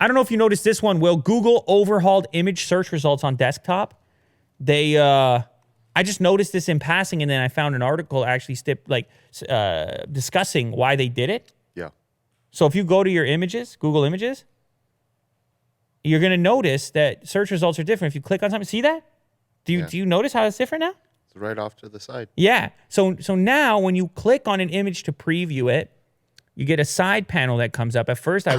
I don't know if you noticed this one, Will. Google overhauled image search results on desktop. They, I just noticed this in passing, and then I found an article actually discussing why they did it. Yeah. So if you go to your images, Google Images, you're going to notice that search results are different. If you click on something, see that? Do you notice how it's different now? It's right off to the side. Yeah. So now when you click on an image to preview it, you get a side panel that comes up. At first, it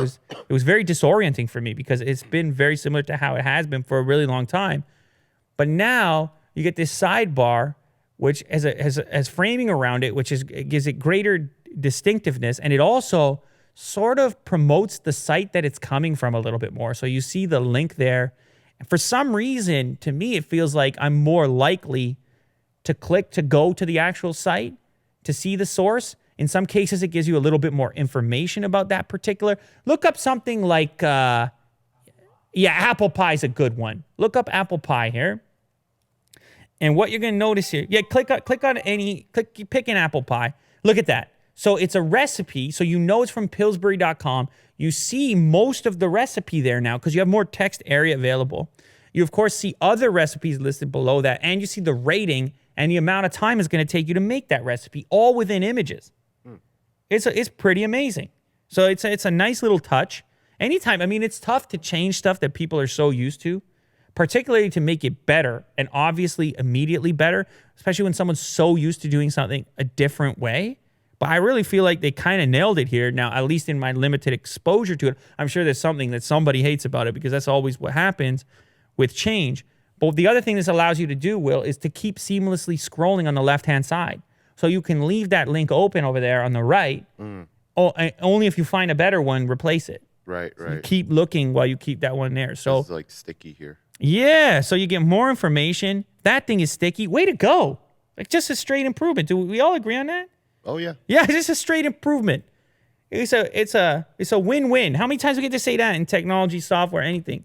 was very disorienting for me because it's been very similar to how it has been for a really long time. But now you get this sidebar, which has framing around it, which gives it greater distinctiveness, and it also sort of promotes the site that it's coming from a little bit more. So you see the link there. And for some reason, to me, it feels like I'm more likely to click to go to the actual site to see the source. In some cases, it gives you a little bit more information about that particular. Look up something like, apple pie is a good one. Look up apple pie here. And what you're going to notice here, pick an apple pie. Look at that. So it's a recipe. So you know it's from Pillsbury.com. You see most of the recipe there now because you have more text area available. You, of course, see other recipes listed below that, and you see the rating and the amount of time it's going to take you to make that recipe, all within images. It's pretty amazing. So it's a nice little touch. Anytime, I mean, it's tough to change stuff that people are so used to, particularly to make it better and obviously immediately better, especially when someone's so used to doing something a different way. But I really feel like they kind of nailed it here. Now, at least in my limited exposure to it, I'm sure there's something that somebody hates about it because that's always what happens with change. But the other thing this allows you to do, Will, is to keep seamlessly scrolling on the left-hand side. So you can leave that link open over there on the right. Only if you find a better one, replace it. Right. So you keep looking while you keep that one there. So it's like sticky here. Yeah, so you get more information. That thing is sticky. Way to go. Like just a straight improvement. Do we all agree on that? Oh, yeah. Yeah, it's just a straight improvement. It's a win-win. How many times we get to say that in technology, software, anything?